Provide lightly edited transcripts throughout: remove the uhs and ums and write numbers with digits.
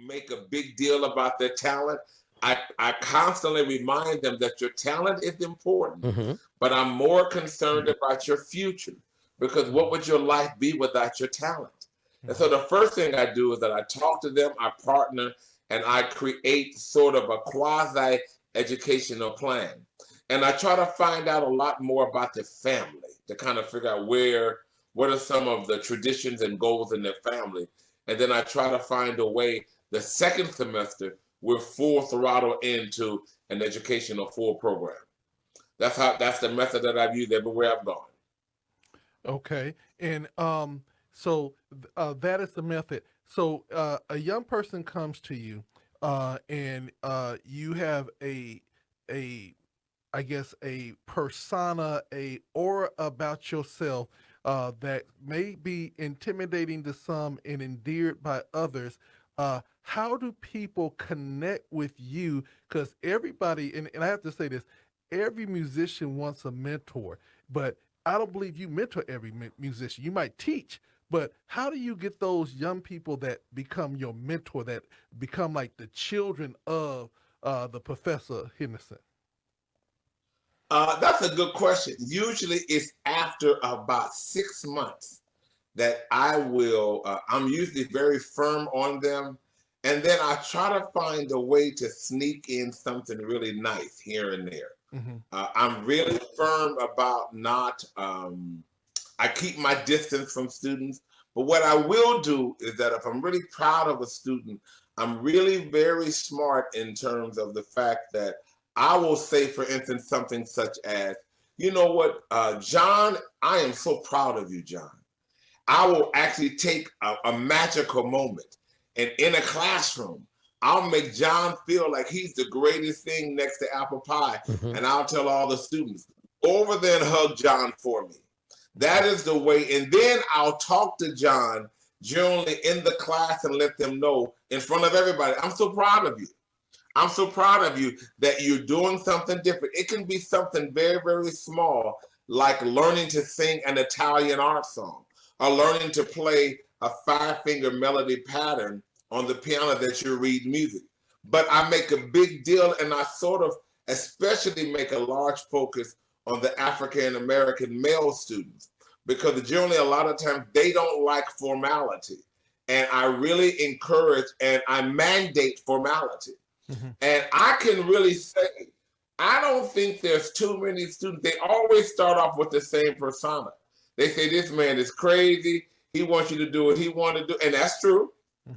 make a big deal about their talent. I constantly remind them that your talent is important, but I'm more concerned about your future, because what would your life be without your talent? And so the first thing I do is that I talk to them, I partner, and I create sort of a quasi-educational plan. And I try to find out a lot more about the family to kind of figure out what are some of the traditions and goals in their family. And then I try to find a way the second semester we're full throttle into an educational full program. That's the method that I've used everywhere I've gone. Okay. And so that is the method. So a young person comes to you and you have I guess a persona, a aura about yourself that may be intimidating to some and endeared by others. How do people connect with you? Because everybody, and I have to say this, every musician wants a mentor, but I don't believe you mentor every musician. You might teach, but how do you get those young people that become your mentor, that become like the children of the Professor Henderson? That's a good question. Usually it's after about 6 months that I'm usually very firm on them. And then I try to find a way to sneak in something really nice here and there. I'm really firm about I keep my distance from students. But what I will do is that if I'm really proud of a student, I'm really very smart in terms of the fact that I will say, for instance, something such as, you know what, John, I am so proud of you, John. I will actually take a magical moment, and in a classroom, I'll make John feel like he's the greatest thing next to apple pie, and I'll tell all the students, go over there and hug John for me. That is the way, and then I'll talk to John generally in the class and let them know in front of everybody, I'm so proud of you. I'm so proud of you that you're doing something different. It can be something very, very small, like learning to sing an Italian art song or learning to play a 5-finger melody pattern on the piano that you read music. But I make a big deal, and I sort of especially make a large focus on the African American male students, because generally a lot of times they don't like formality. And I really encourage and I mandate formality. And I can really say, I don't think there's too many students. They always start off with the same persona. They say, this man is crazy. He wants you to do what he wants to do. And that's true.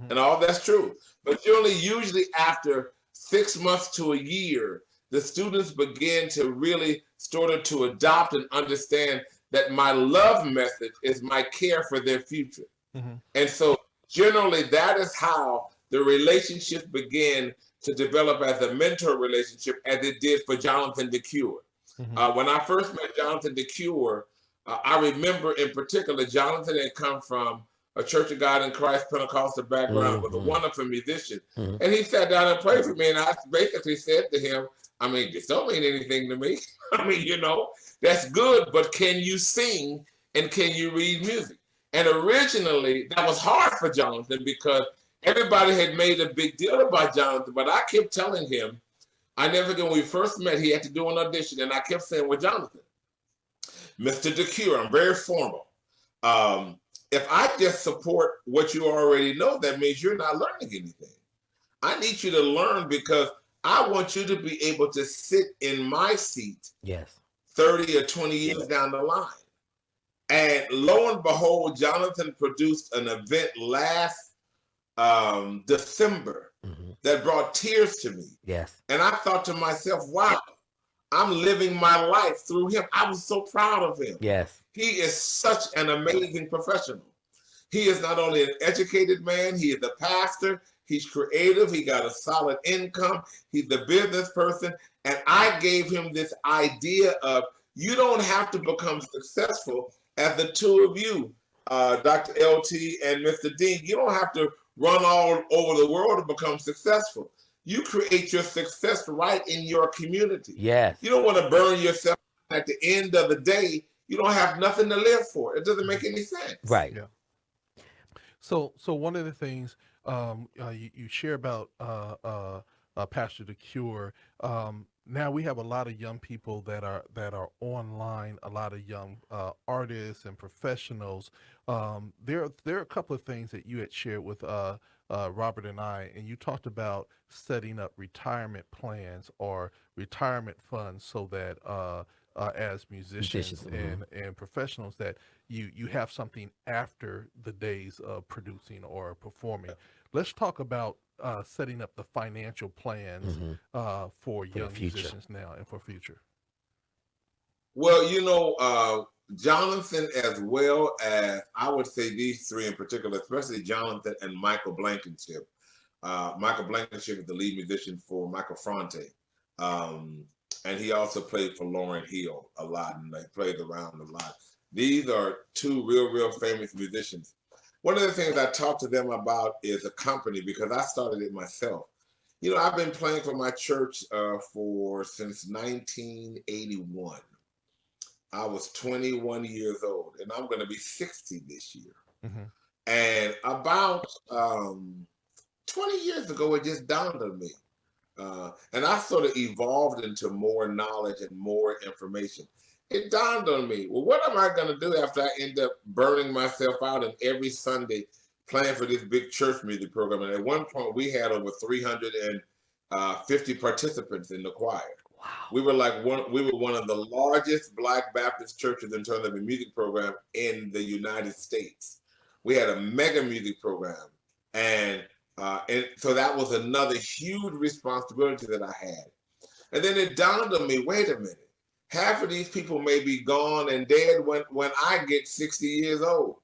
And all that's true. But usually after 6 months to a year, the students begin to really sort of to adopt and understand that my love method is my care for their future. And so generally that is how the relationship began to develop as a mentor relationship, as it did for Jonathan DeCure. When I first met Jonathan DeCure, I remember in particular, Jonathan had come from a Church of God in Christ Pentecostal background, was a wonderful musician. And he sat down and prayed for me, and I basically said to him, I mean, this don't mean anything to me. I mean, you know, that's good, but can you sing and can you read music? And originally, that was hard for Jonathan because everybody had made a big deal about Jonathan, but I kept telling him, I never forget when we first met, he had to do an audition, and I kept saying, well, Jonathan, Mr. DeCure, I'm very formal. If I just support what you already know, that means you're not learning anything. I need you to learn because I want you to be able to sit in my seat 30 or 20 years down the line. And lo and behold, Jonathan produced an event last December that brought tears to me. And I thought to myself, wow, I'm living my life through him. I was so proud of him. He is such an amazing professional. He is not only an educated man, he is a pastor, he's creative, he got a solid income, he's a business person. And I gave him this idea of, you don't have to become successful as the two of you, Dr. LT and Mr. Dean. You don't have to run all over the world to become successful. You create your success right in your community. You don't want to burn yourself at the end of the day. You don't have nothing to live for. It doesn't make any sense. So one of the things You share about Pastor the Cure. Now we have a lot of young people that are online. A lot of young artists and professionals. There are a couple of things that you had shared with Robert and I, and you talked about setting up retirement plans or retirement funds so that as musicians and professionals that you have something after the days of producing or performing. Let's talk about setting up the financial plans for young musicians now and for future. Well, Jonathan, as well as I would say these three in particular, especially Jonathan and Michael Blankenship. Michael Blankenship is the lead musician for Michael Franti. And he also played for Lauryn Hill a lot, and they played around a lot. These are two real famous musicians. One of the things I talk to them about is a company, because I started it myself. I've been playing for my church since 1981. I was 21 years old, and I'm going to be 60 this year. And about 20 years ago, it just dawned on me. And I sort of evolved into more knowledge and more information. It dawned on me, well, what am I going to do after I end up burning myself out and every Sunday playing for this big church music program? And at one point, we had over 350 participants in the choir. Wow. We were one of the largest Black Baptist churches in terms of a music program in the United States. We had a mega music program. And so that was another huge responsibility that I had. And then it dawned on me, wait a minute, half of these people may be gone and dead when I get 60 years old.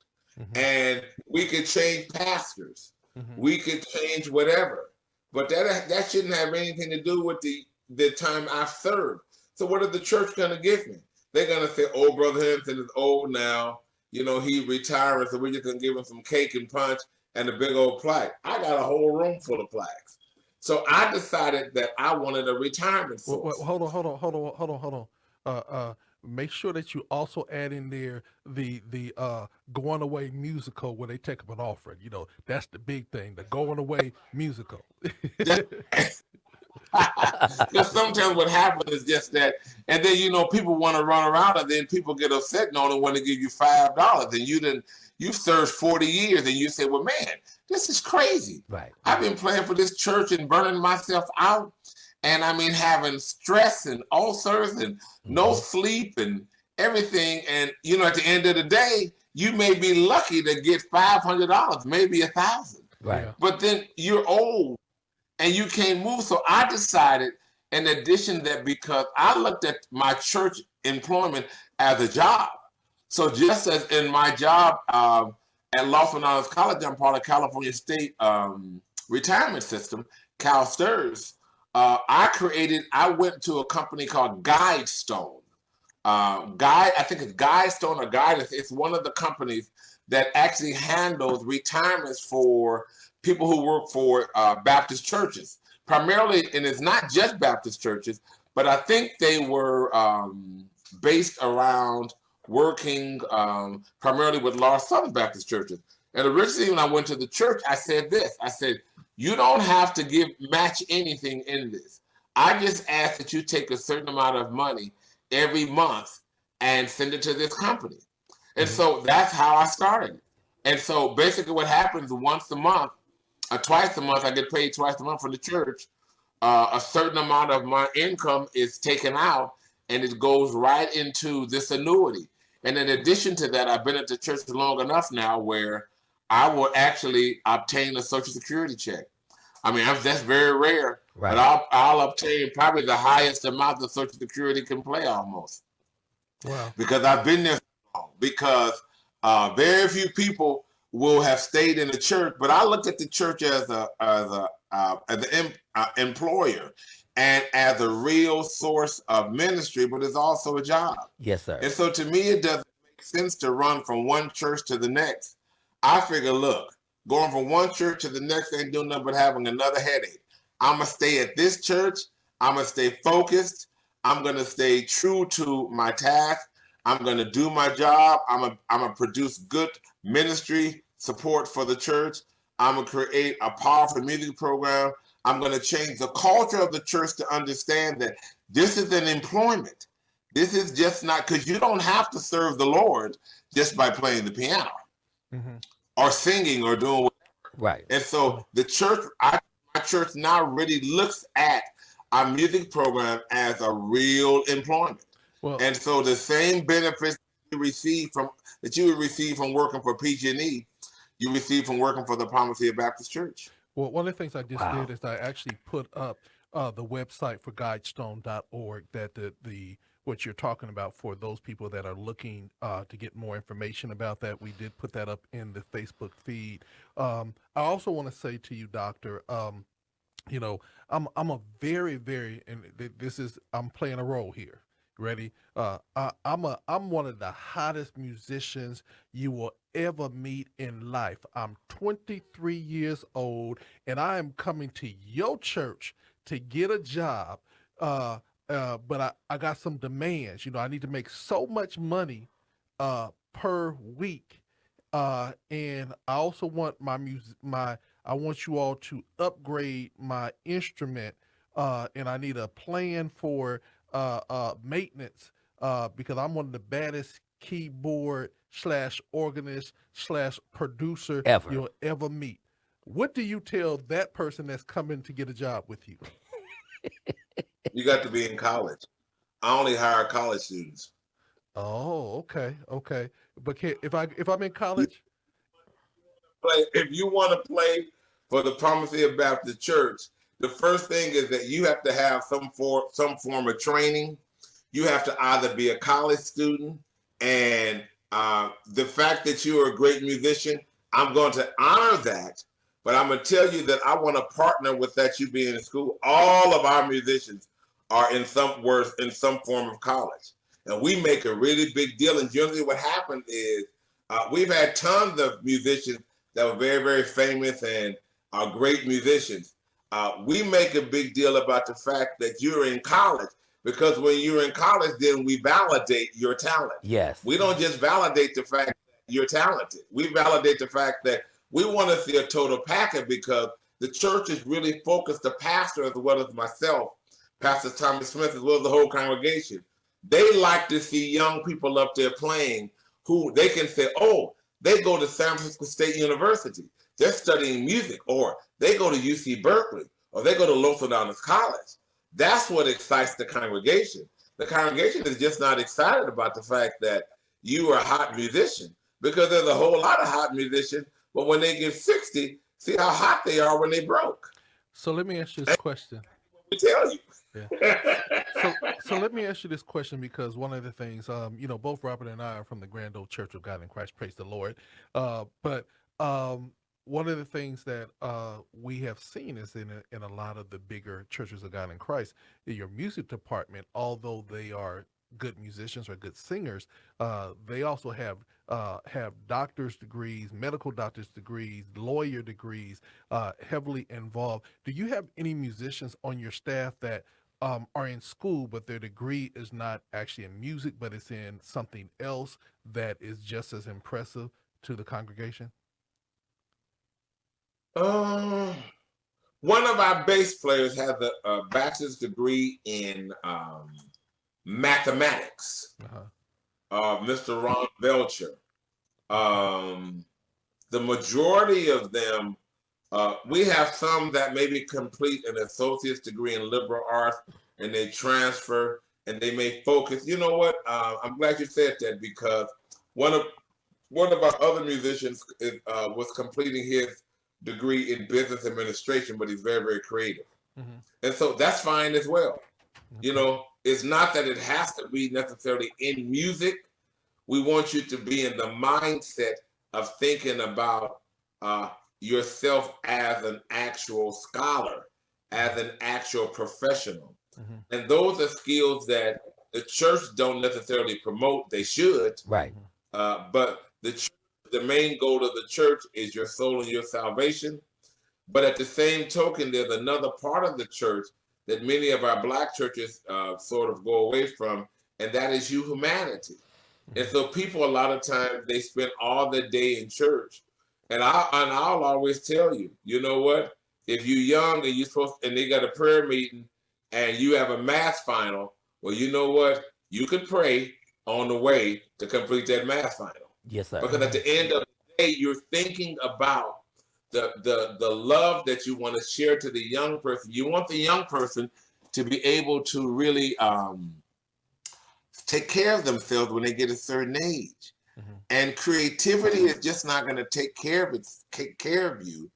And we could change pastors. We could change whatever. But that shouldn't have anything to do with the time I've served. So what is the church going to give me? They're going to say, oh, Brother Henderson is old now. He retired, so we're just going to give him some cake and punch and a big old plaque. I got a whole room full of plaques. So I decided that I wanted a retirement source. Hold on. Make sure that you also add in there the going away musical where they take up an offering. That's the big thing, the going away musical. Because sometimes what happens is just that, and then people want to run around, and then people get upset and only want to give you $5, and you've served 40 years, and you say, well, man, this is crazy. Right. I've been playing for this church and burning myself out, and having stress and ulcers and no sleep and everything, and at the end of the day, you may be lucky to get $500, maybe $1,000. Right. But then you're old and you can't move. So I decided, in addition, that because I looked at my church employment as a job. So just as in my job at Los Medanos College, I'm part of California State retirement system, Cal STRS. I went to a company called Guidestone. I think it's Guidestone or Guidance. It's one of the companies that actually handles retirements for people who work for Baptist churches, primarily, and it's not just Baptist churches, but I think they were based around working primarily with large Southern Baptist churches. And originally when I went to the church, I said this, I said, you don't have to match anything in this. I just ask that you take a certain amount of money every month and send it to this company. And so that's how I started. And so basically what happens once a month, twice a month, I get paid twice a month from the church. A certain amount of my income is taken out and it goes right into this annuity. And in addition to that, I've been at the church long enough now where I will actually obtain a Social Security check. That's very rare, right. But I'll obtain probably the highest amount that Social Security can play almost. Wow. Because I've been there so long. Because very few people will have stayed in the church, but I looked at the church as an employer and as a real source of ministry, but it's also a job. Yes, sir. And so to me, it doesn't make sense to run from one church to the next. I figure, look, going from one church to the next ain't doing nothing but having another headache. I'm going to stay at this church. I'm going to stay focused. I'm going to stay true to my task. I'm going to do my job. I'm going to produce good ministry support for the church. I'm going to create a powerful music program. I'm going to change the culture of the church to understand that this is an employment. This is just not, because you don't have to serve the Lord just by playing the piano or singing or doing whatever. Right. And so the church, my church now really looks at our music program as a real employment. Well, and so the same benefits you receive from that you would receive from working for PG&E, you receive from working for the Palma Ceia Baptist Church. Well, one of the things I just did is I actually put up the website for guidestone.org that the what you're talking about for those people that are looking to get more information about that. We did put that up in the Facebook feed. I also want to say to you, Doctor, you know, I'm a very, very, and this is, I'm playing a role here. Ready? I'm one of the hottest musicians you will ever meet in life. I'm 23 years old, and I am coming to your church to get a job. But I got some demands. You know, I need to make so much money per week, and I also want my music. I want you all to upgrade my instrument, and I need a plan for maintenance, because I'm one of the baddest keyboard / organist / producer you'll ever meet. What do you tell that person that's coming to get a job with you? You got to be in college. I only hire college students. Oh, okay. But if I'm in college, if you want to play for the Palma Ceia Baptist Church, the first thing is that you have to have some form of training. You have to either be a college student, and the fact that you are a great musician, I'm going to honor that. But I'm going to tell you that I want to partner with that you being in school. All of our musicians are in some form of college, and we make a really big deal. And generally, what happened is we've had tons of musicians that were very, very famous and are great musicians. We make a big deal about the fact that you're in college, because when you're in college, then we validate your talent. Yes. We don't just validate the fact that you're talented. We validate the fact that we want to see a total package, because the church is really focused, the pastor as well as myself, Pastor Thomas Smith, as well as the whole congregation. They like to see young people up there playing who they can say, oh, they go to San Francisco State University. They're studying music, or they go to UC Berkeley, or they go to Los Medanos College. That's what excites the congregation. The congregation is just not excited about the fact that you are a hot musician, because there's a whole lot of hot musicians, but when they get 60, see how hot they are when they broke. So let me ask you this question. We tell you. Yeah. So let me ask you this question, because one of the things, you know, both Robert and I are from the Grand Old Church of God in Christ, praise the Lord. But one of the things that we have seen is in a lot of the bigger churches of God in Christ, your music department, although they are good musicians or good singers, they also have doctor's degrees, medical doctor's degrees, lawyer degrees, heavily involved. Do you have any musicians on your staff that are in school, but their degree is not actually in music, but it's in something else that is just as impressive to the congregation? One of our bass players has a bachelor's degree in mathematics. Mr. Ron Belcher. The majority of them, we have some that maybe complete an associate's degree in liberal arts, and they transfer and they may focus. You know what? I'm glad you said that, because one of our other musicians was completing his degree in business administration, but he's very, very creative. And so that's fine as well. You know, it's not that it has to be necessarily in music. We want you to be in the mindset of thinking about yourself as an actual scholar, as an actual professional. And those are skills that the church don't necessarily promote. They should. Right. But the main goal of the church is your soul and your salvation. But at the same token, there's another part of the church that many of our Black churches sort of go away from, and that is humanity. And so people, a lot of times, they spend all their day in church, I'll always tell you, you know what? If you're young and and they got a prayer meeting and you have a math final, well, you know what? You could pray on the way to complete that math final. Yes, sir. Because at the end of the day, you're thinking about the love that you want to share to the young person. You want the young person to be able to really take care of themselves when they get a certain age. And creativity is just not going to take care of you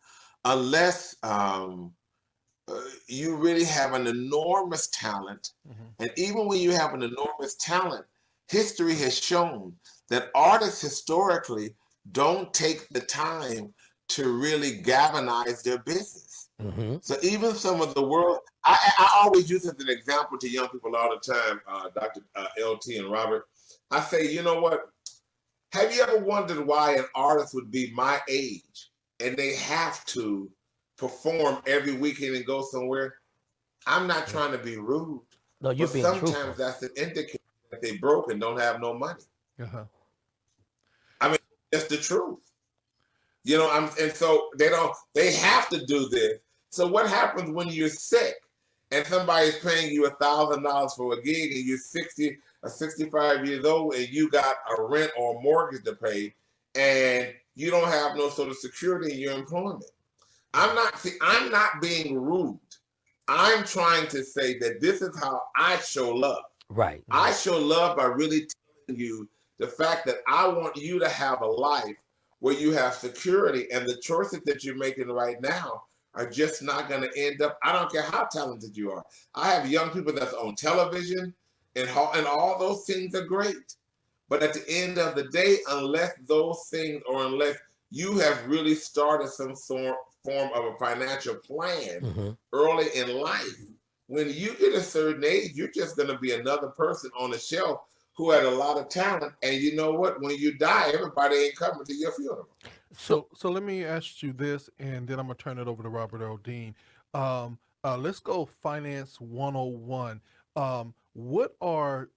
unless you really have an enormous talent. And even when you have an enormous talent, history has shown that artists historically don't take the time to really galvanize their business. So even some of the world, I always use as an example to young people all the time, Dr. LT and Robert. I say, you know what? Have you ever wondered why an artist would be my age and they have to perform every weekend and go somewhere? I'm not trying to be rude. No, you're being sometimes truthful. that's an indicator that they broke and don't have no money. I mean, it's the truth. You know, and so they have to do this. So what happens when you're sick and somebody's paying you $1,000 for a gig and you're 60 or 65 years old and you got a rent or a mortgage to pay and you don't have no sort of security in your employment? I'm not being rude. I'm trying to say that this is how I show love. Right. I show love by really telling you the fact that I want you to have a life where you have security, and the choices that you're making right now are just not going to end up. I don't care how talented you are. I have young people that's on television, and all those things are great. But at the end of the day, unless those things, or unless you have really started some form of a financial plan early in life, when you get a certain age, you're just going to be another person on the shelf who had a lot of talent. And you know what? When you die, everybody ain't coming to your funeral. So let me ask you this, and then I'm going to turn it over to Robert Earl Dean. Let's go Finance 101.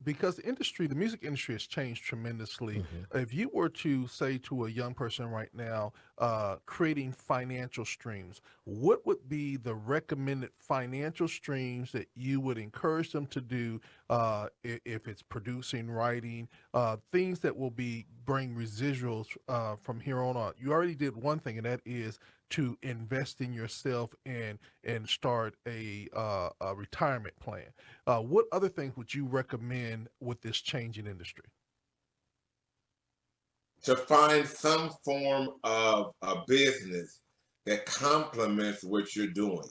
Because the music industry has changed tremendously. If you were to say to a young person right now, creating financial streams, what would be the recommended financial streams that you would encourage them to do, if it's producing, writing, things that will bring residuals from here on out? You already did one thing, and that is to invest in yourself and start a retirement plan. What other things would you recommend with this changing industry? To find some form of a business that complements what you're doing,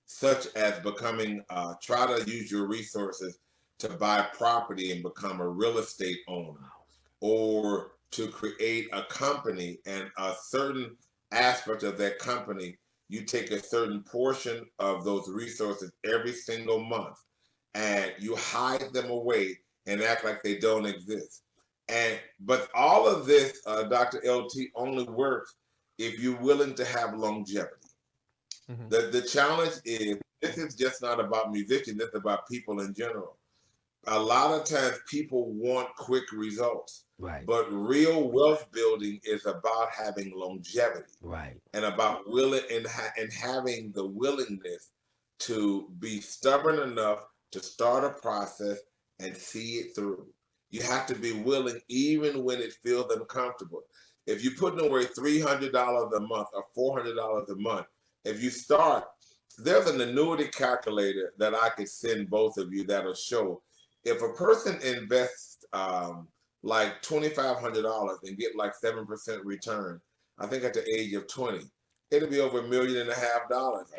such as try to use your resources to buy property and become a real estate owner, or to create a company, and a certain aspect of that company, you take a certain portion of those resources every single month and you hide them away and act like they don't exist. But all of this, Dr. LT, only works if you're willing to have longevity. The challenge is, this is just not about musicians, it's about people in general. A lot of times people want quick results. Right. But real wealth building is about having longevity. Right. And about and having the willingness to be stubborn enough to start a process and see it through. You have to be willing even when it feels uncomfortable. If you're putting away $300 a month or $400 a month, if you start, there's an annuity calculator that I could send both of you that'll show if a person invests like $2,500 and get like 7% return, I think at the age of 20, it'll be over $1.5 million or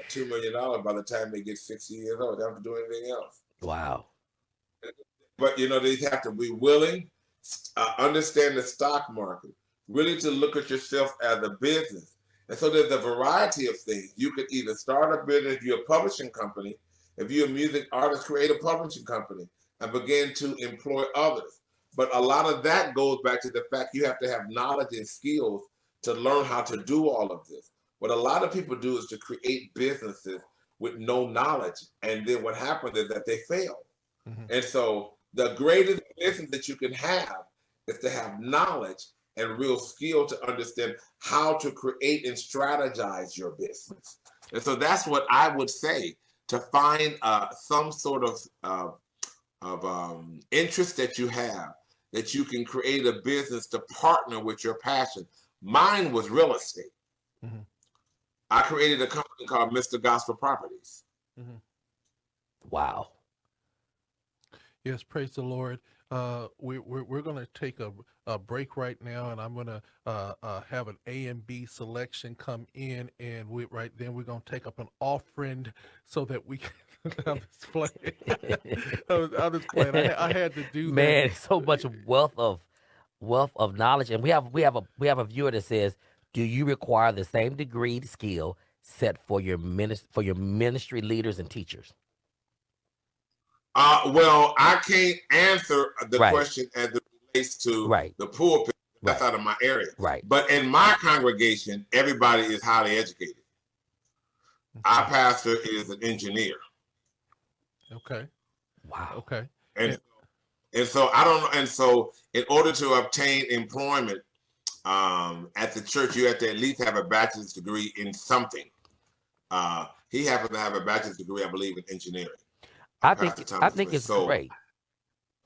$2 million by the time they get 60 years old. They don't have to do anything else. Wow. But you know, they have to be willing, understand the stock market, really to look at yourself as a business. And so there's a variety of things. You could either start a business, if you're a publishing company. If you're a music artist, create a publishing company and begin to employ others. But a lot of that goes back to the fact you have to have knowledge and skills to learn how to do all of this. What a lot of people do is to create businesses with no knowledge. And then what happens is that they fail. And so the greatest business that you can have is to have knowledge and real skill to understand how to create and strategize your business. And so that's what I would say, to find some sort of interest that you have, that you can create a business to partner with your passion. Mine was real estate. Mm-hmm. I created a company called Mr. Gospel Properties. Mm-hmm. Wow. Yes, praise the Lord. We're going to take a break right now, and I'm going to have an A and B selection come in, and right then we're going to take up an offering so that we can. I'm just playing. I'm just playing. I had to do that. Man, so much wealth of knowledge, and we have a viewer that says, "Do you require the same degree skill set for your ministry leaders and teachers?" Well, I can't answer the question as it relates to the pulpit. That's out of my area. Right. But in my congregation, everybody is highly educated. Our pastor is an engineer. Okay. Wow. Okay. And so I don't know. And so in order to obtain employment at the church, you have to at least have a bachelor's degree in something. He happens to have a bachelor's degree, I believe, in engineering. I think it's great.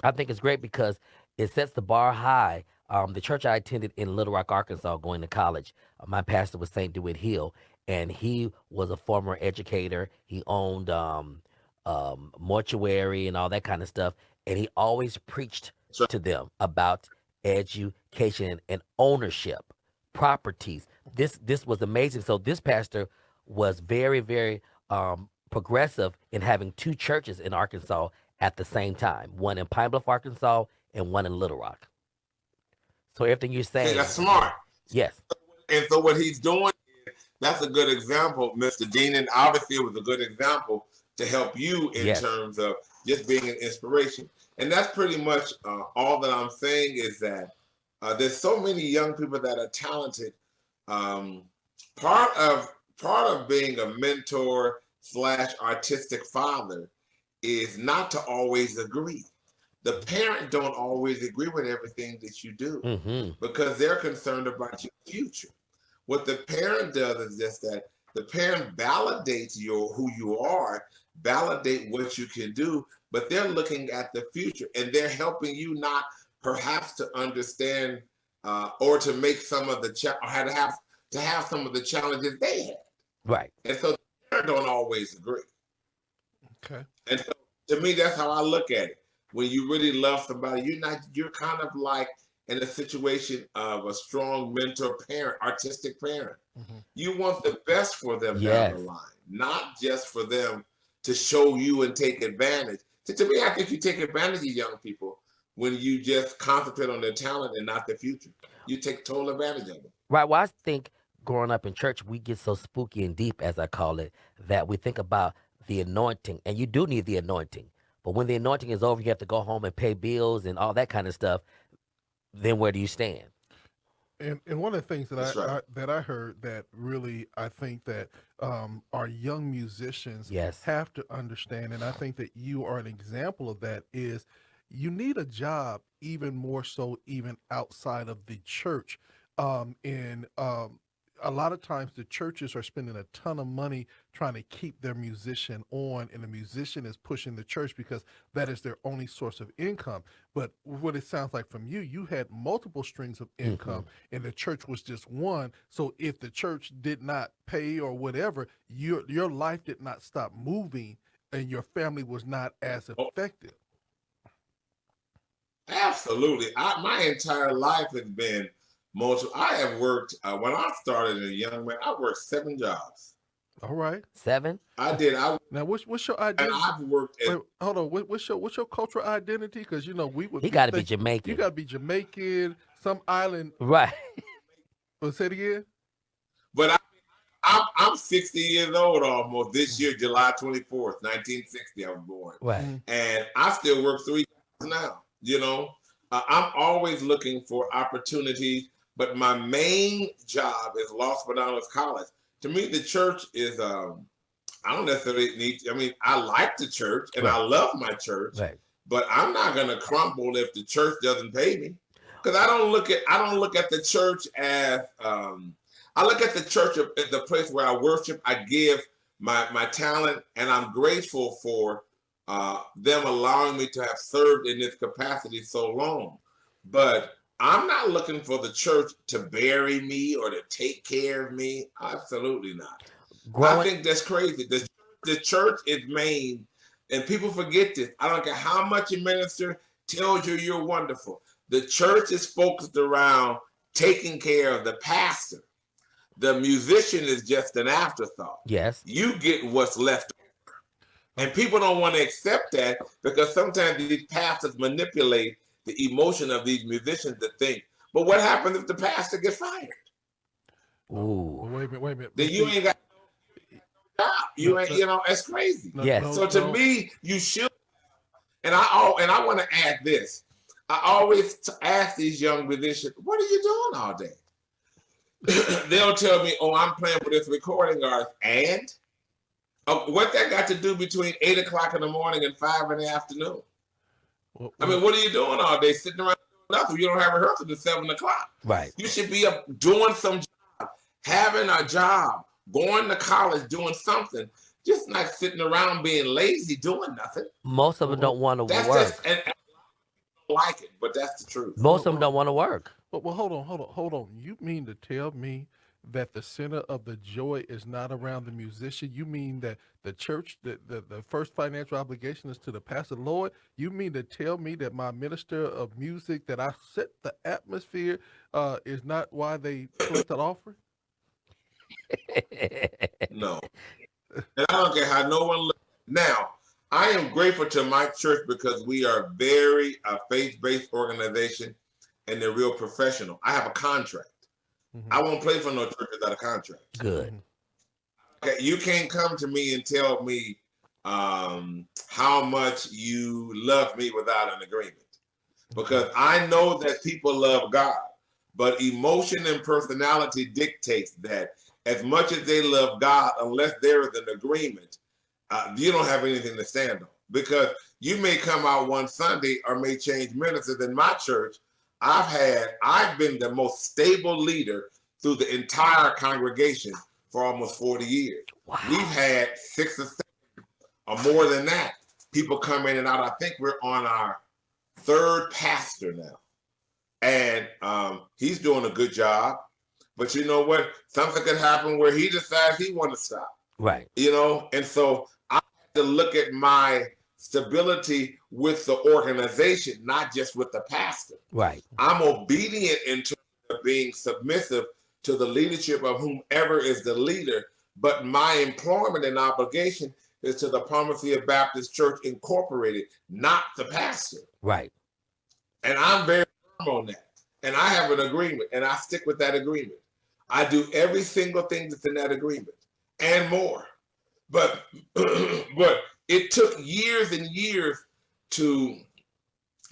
I think it's great because it sets the bar high. The church I attended in Little Rock, Arkansas, going to college, my pastor was St. DeWitt Hill, and he was a former educator. He owned mortuary and all that kind of stuff, and he always preached to them about education and ownership, properties. This was amazing. So this pastor was very, very progressive in having two churches in Arkansas at the same time, one in Pine Bluff, Arkansas, and one in Little Rock. So everything you're saying, that's smart. Yes. And so what he's doing, that's a good example, Mr. Dean, and obviously it was a good example to help you in terms of just being an inspiration. And that's pretty much all that I'm saying, is that there's so many young people that are talented. Part of being a mentor / artistic father is not to always agree. The parent don't always agree with everything that you do because they're concerned about your future. What the parent does is just that the parent validates who you are, validate what you can do, but they're looking at the future and they're helping you not perhaps to understand or to make some of the to have some of the challenges they had. Right. And so the parent don't always agree. Okay. And so to me, that's how I look at it. When you really love somebody, you're kind of like in a situation of a strong mentor parent, artistic parent. Mm-hmm. You want the best for them down the line, not just for them to show you and take advantage. So to me, I think you take advantage of young people when you just concentrate on their talent and not their future. You take total advantage of them. Right. Well, I think growing up in church, we get so spooky and deep, as I call it, that we think about the anointing, and you do need the anointing. But when the anointing is over, you have to go home and pay bills and all that kind of stuff. Then where do you stand? And one of the things that I heard that really I think that our young musicians have to understand, and I think that you are an example of that, is you need a job even more so even outside of the church. A lot of times the churches are spending a ton of money trying to keep their musician on, and the musician is pushing the church because that is their only source of income. But what it sounds like from you, you had multiple streams of income, and the church was just one. So if the church did not pay or whatever, your life did not stop moving, and your family was not as effective. Absolutely. My entire life has been I have worked, when I started as a young man, I worked 7 jobs. All right. 7? I did. Now, what's your identity? And I've worked Wait, hold on. What's your cultural identity? Because, you know, he got to be Jamaican. You got to be Jamaican, some island. Right. Say it again? But I'm 60 years old almost this year, July 24th, 1960, I was born. Right. And I still work 3 jobs now, you know. I'm always looking for opportunities. But my main job is Los Medanos College. To me, the church is, I don't necessarily need, I like the church and I love my church, but I'm not going to crumble if the church doesn't pay me. because I don't look at the church as I look at the church as the place where I worship. I give my talent, and I'm grateful for them allowing me to have served in this capacity so long. But I'm not looking for the church to bury me or to take care of me. Absolutely not. I think that's crazy. The church is made, and people forget this. I don't care how much a minister tells you you're wonderful. The church is focused around taking care of the pastor. The musician is just an afterthought. Yes. You get what's left over. And people don't want to accept that because sometimes these pastors manipulate the emotion of these musicians to think, but what happens if the pastor gets fired? Ooh. Well, wait a minute. Then you ain't got no job. You ain't, it's crazy. Yes. So to me, you should, and I want to add this. I always ask these young musicians, what are you doing all day? They'll tell me, oh, I'm playing with this recording artist. And what that got to do between 8 o'clock in the morning and 5 in the afternoon? Well, I mean, what are you doing all day sitting around doing nothing? You don't have rehearsal till 7 o'clock. Right. You should be up doing some job, having a job, going to college, doing something, just not sitting around being lazy, doing nothing. Most of them don't want to work. Just, and like it, but that's the truth. Most of them don't want to work. Well, hold on. You mean to tell me that the center of the joy is not around the musician? You mean that the church, the first financial obligation is to the pastor? Lord, you mean to tell me that my minister of music, that I set the atmosphere, is not why they collect an offering? No. And I don't care how no one looks. Now, I am grateful to my church because we are very faith-based organization, and they're real professional. I have a contract. Mm-hmm. I won't play for no church without a contract. Good. Okay, you can't come to me and tell me how much you love me without an agreement. Because I know that people love God, but emotion and personality dictates that as much as they love God, unless there is an agreement, you don't have anything to stand on. Because you may come out one Sunday or may change ministers. In my church, I've been the most stable leader through the entire congregation for almost 40 years. Wow. We've had 6 or 7 or more than that people come in and out. I think we're on our 3rd pastor now. And he's doing a good job. But you know what? Something could happen where he decides he wants to stop. Right. And so I have to look at my stability with the organization, not just with the pastor. Right. I'm obedient in terms of being submissive to the leadership of whomever is the leader, but my employment and obligation is to the Palma Ceia Baptist Church Incorporated, not the pastor. Right. And I'm very firm on that. And I have an agreement, and I stick with that agreement. I do every single thing that's in that agreement and more. But it took years and years to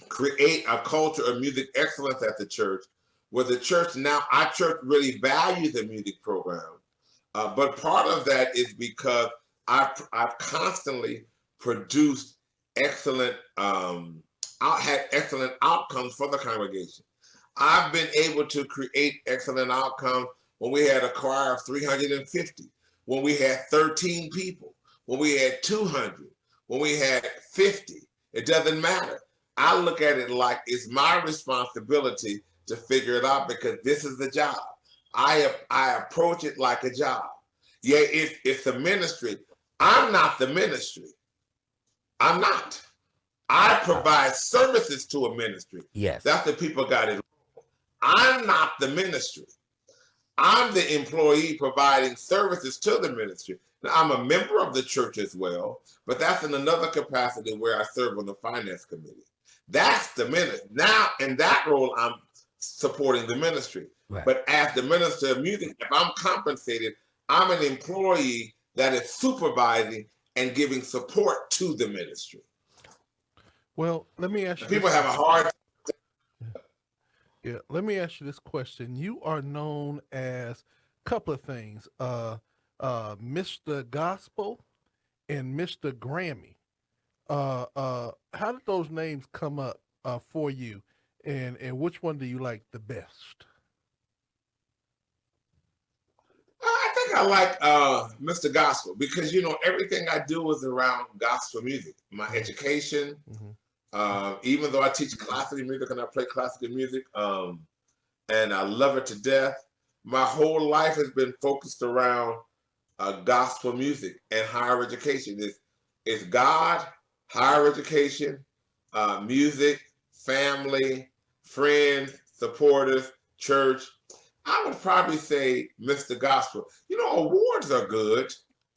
create a culture of music excellence at the church, where the church now, our church really values the music program. But part of that is because I've constantly produced excellent, had excellent outcomes for the congregation. I've been able to create excellent outcomes when we had a choir of 350, when we had 13 people, when we had 200, when we had 50. It doesn't matter. I look at it like it's my responsibility to figure it out because this is the job. I approach it like a job. Yeah, it's a ministry. I'm not the ministry. I'm not. I provide services to a ministry. Yes. That's the people got it wrong. I'm not the ministry. I'm the employee providing services to the ministry. Now, I'm a member of the church as well, but that's in another capacity where I serve on the finance committee. That's the ministry. Now, in that role, I'm supporting the ministry. Right. But as the minister of music, if I'm compensated, I'm an employee that is supervising and giving support to the ministry. Well, let me ask you. People have a hard time. Yeah, let me ask you this question. You are known as a couple of things, Mr. Gospel and Mr. Grammy. How did those names come up for you? and which one do you like the best? I think I like Mr. Gospel because everything I do is around gospel music. My education, even though I teach classical music and I play classical music, and I love it to death. My whole life has been focused around gospel music and higher education. It's God, higher education, music, family, friends, supporters, church. I would probably say Mr. Gospel. Awards are good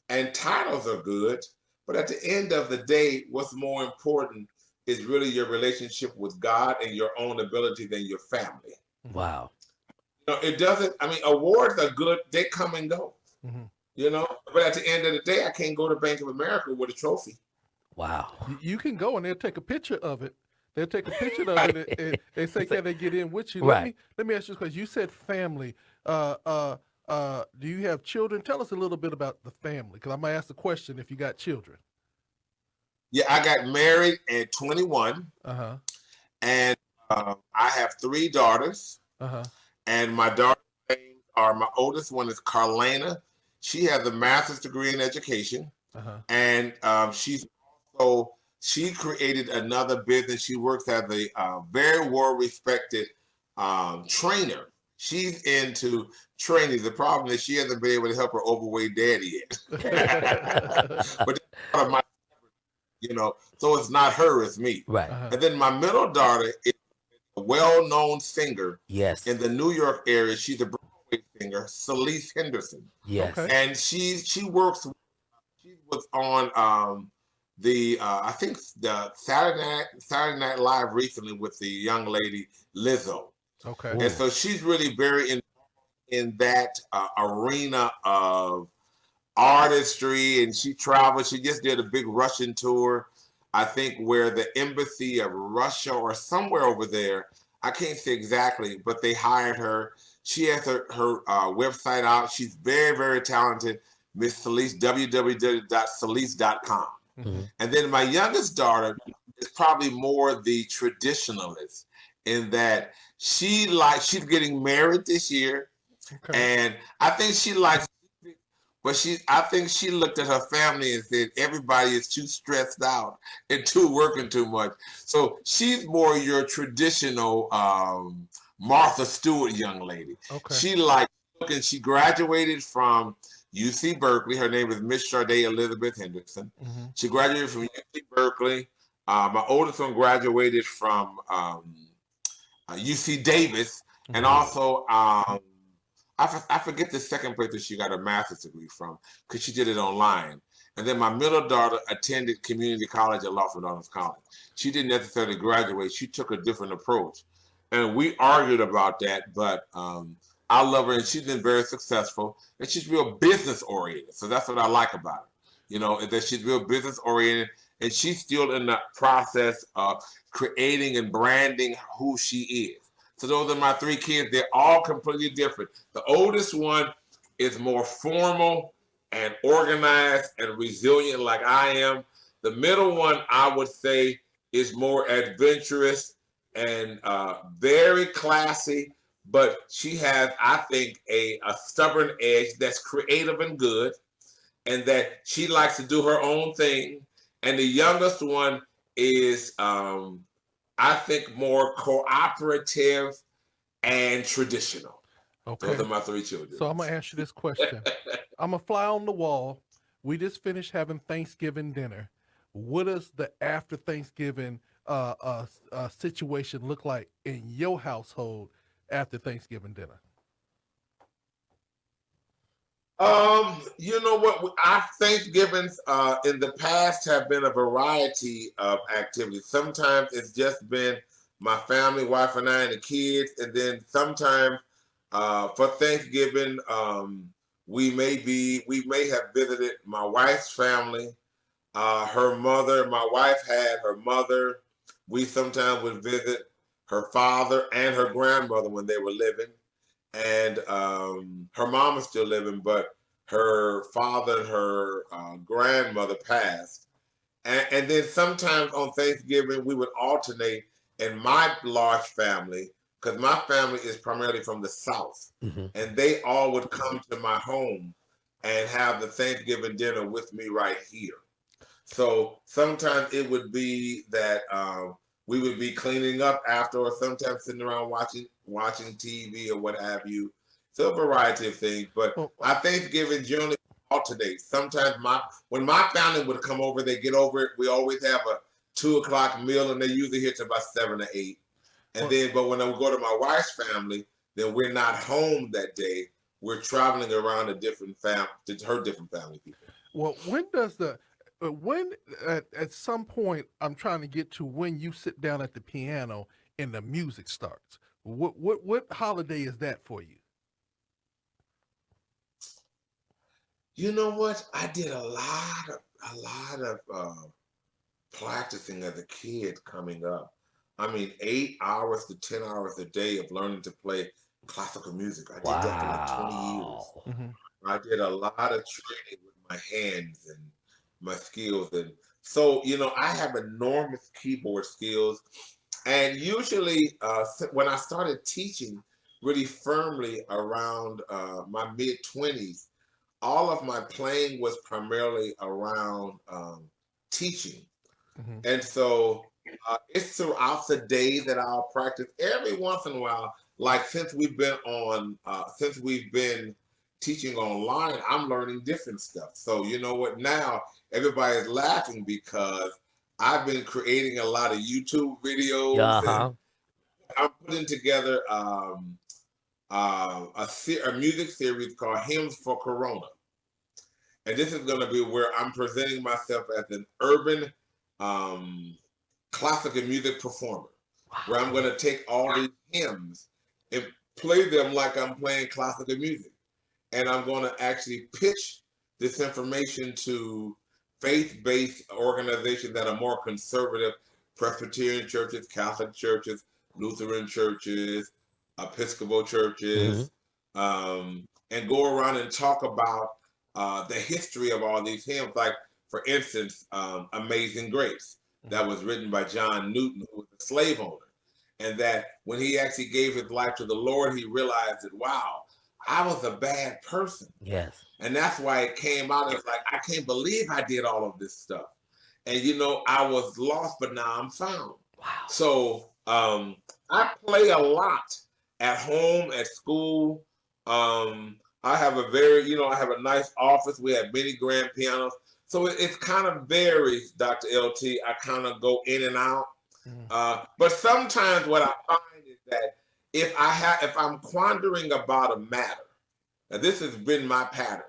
and titles are good, but at the end of the day, what's more important is really your relationship with God and your own ability than your family. Wow. It doesn't, awards are good, they come and go. But at the end of the day, I can't go to Bank of America with a trophy. Wow. You can go and they'll take a picture of it. They'll take a picture of it and they say, can they get in with you? Right. Let me ask you this question. You said family. Do you have children? Tell us a little bit about the family, because I might ask the question if you got children. Yeah, I got married at 21. And I have 3 daughters. And my daughters' names are, my oldest one is Carlana. She has a master's degree in education. And she created another business. She works as a very well-respected trainer. She's into training. The problem is she hasn't been able to help her overweight daddy yet. But that's part of my, so it's not her, it's me. Right. And then my middle daughter is a well-known singer in the New York area. She's a Broadway singer, Celisse Henderson. Yes. And she was on I think the Saturday Night Live recently with the young lady Lizzo. Okay. And so she's really very involved in that arena of artistry, and she travels. She just did a big Russian tour, I think, where the embassy of Russia or somewhere over there, I can't say exactly, but they hired her. She has her website out. She's very, very talented. Miss Celisse, www.celisse.com. And then my youngest daughter is probably more the traditionalist in that she's getting married this year. And I think she likes, but I think she looked at her family and said, everybody is too stressed out and working too much. So she's more your traditional Martha Stewart young lady. She graduated from UC Berkeley. Her name is Miss Charde Elizabeth Henderson. She graduated from UC Berkeley. My oldest one graduated from UC Davis, and also I forget the second place that she got a master's degree from because she did it online. And then my middle daughter attended community college at Los Medanos College. She didn't necessarily graduate. She took a different approach. And we argued about that, but I love her and she's been very successful and she's real business oriented. So that's what I like about her, that she's real business oriented and she's still in the process of creating and branding who she is. So those are my 3 kids. They're all completely different. The oldest one is more formal and organized and resilient like I am. The middle one, I would say, is more adventurous and very classy, but she has, I think, a stubborn edge that's creative and good, and that she likes to do her own thing. And the youngest one is, I think, more cooperative and traditional. Okay. Those are my 3 children. So I'm going to ask you this question. I'm a fly on the wall. We just finished having Thanksgiving dinner. What does the after Thanksgiving situation look like in your household after Thanksgiving dinner? You know what? Our Thanksgivings in the past have been a variety of activities. Sometimes it's just been my family, wife and I, and the kids, and then sometimes for Thanksgiving, we may have visited my wife's family, her mother. My wife had her mother. We sometimes would visit her father and her grandmother when they were living. And her mom is still living, but her father and her grandmother passed. And then sometimes on Thanksgiving, we would alternate, in my large family, because my family is primarily from the South, and they all would come to my home and have the Thanksgiving dinner with me right here. So sometimes it would be that we would be cleaning up after, or sometimes sitting around watching TV or what have you. So a variety of things. But our Thanksgiving generally alternates. Sometimes when my family would come over, they get over it. We always have a 2 o'clock meal, and they usually hit to about 7 or 8. And then, but when I go to my wife's family, then we're not home that day. We're traveling around to her different family people. Well, when does at some point, I'm trying to get to when you sit down at the piano and the music starts. What holiday is that for you? You know what? I did a lot of practicing as a kid coming up. I mean, 8 hours to 10 hours a day of learning to play classical music. I did that for like 20 years. I did a lot of training with my hands and my skills. And so, I have enormous keyboard skills. And usually when I started teaching really firmly around my mid-20s, all of my playing was primarily around teaching. And so it's throughout the day that I'll practice. Every once in a while, like since we've been teaching online, I'm learning different stuff. So you know what? Now everybody's laughing because I've been creating a lot of YouTube videos, and I'm putting together a music series called Hymns for Corona. And this is going to be where I'm presenting myself as an urban classical music performer, where I'm going to take all these hymns and play them like I'm playing classical music. And I'm going to actually pitch this information to faith-based organizations that are more conservative, Presbyterian churches, Catholic churches, Lutheran churches, Episcopal churches, and go around and talk about the history of all these hymns. Like, for instance, Amazing Grace, that was written by John Newton, who was a slave owner. And that when he actually gave his life to the Lord, he realized that, wow, I was a bad person. Yes. And that's why it came out as like, I can't believe I did all of this stuff. And, I was lost, but now I'm found. Wow. So I play a lot at home, at school. I have I have a nice office. We have many grand pianos. So it kind of varies, Dr. LT. I kind of go in and out. But sometimes what I find is that if I'm quandering about a matter, now this has been my pattern.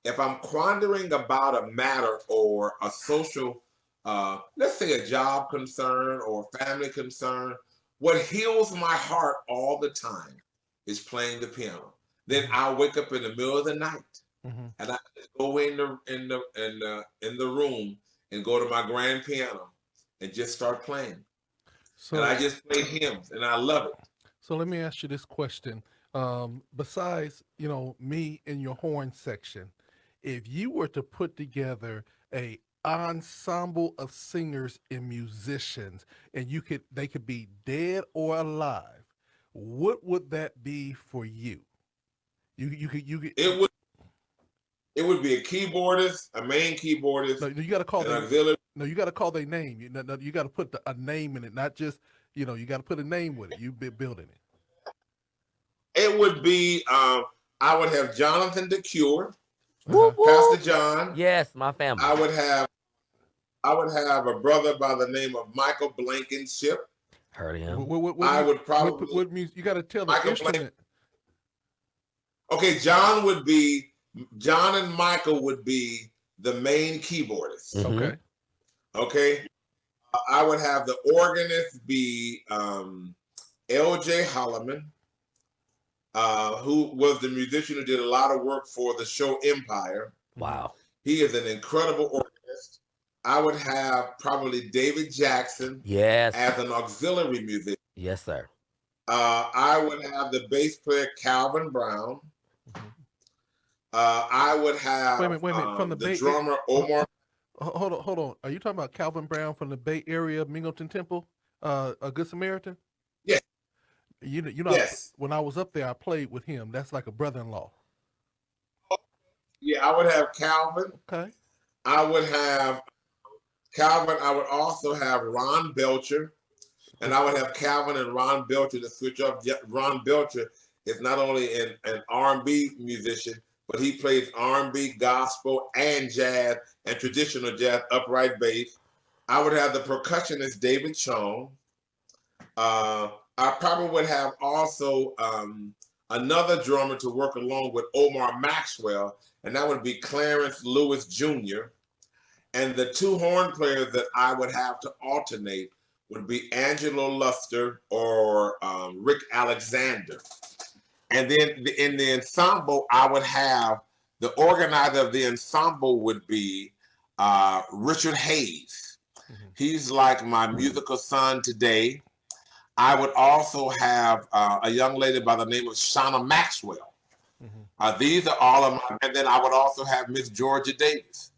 If I'm quandering about a matter or a social, let's say a job concern or family concern, what heals my heart all the time is playing the piano. Then I'll wake up in the middle of the night and I just go in the room and go to my grand piano and just start playing. So, and I just play hymns and I love it. So let me ask you this question. Besides, me in your horn section, if you were to put together a ensemble of singers and musicians, and they could be dead or alive, what would that be for you? It would be a keyboardist, a main keyboardist. No, you got to call an auxiliary. No, you got to call their name. You got to put a name in it, not just you got to put a name with it. You've been building it. It would be I would have Jonathan DeCure, Pastor John. Yes, my family. I would have a brother by the name of Michael Blankenship. Heard of him. I would probably. What music? You got to tell the instrument. Okay, John and Michael would be the main keyboardists. Okay. Okay. I would have the organist be L.J. Holloman, who was the musician who did a lot of work for the show Empire. Wow. He is an incredible organist. I would have probably David Jackson as an auxiliary musician. Yes, sir. I would have the bass player Calvin Brown. I would have wait a minute. From the drummer Omar. Hold on. Are you talking about Calvin Brown from the Bay Area, Mingleton Temple? A Good Samaritan? Yes. Yes. When I was up there, I played with him. That's like a brother-in-law. Yeah, I would have Calvin. Okay. I would have Calvin. I would also have Ron Belcher. And I would have Calvin and Ron Belcher to switch up. Ron Belcher is not only an R&B musician, but he plays R&B, gospel, and jazz, and traditional jazz, upright bass. I would have the percussionist David Chong. I probably would have also another drummer to work along with Omar Maxwell, and that would be Clarence Lewis Jr. And the two horn players that I would have to alternate would be Angelo Luster or Rick Alexander. And then in the ensemble, I would have the organizer of the ensemble would be Richard Hayes. Mm-hmm. He's like my musical son today. I would also have a young lady by the name of Shauna Maxwell. Mm-hmm. These are all of my, and then I would also have Miss Georgia Davis.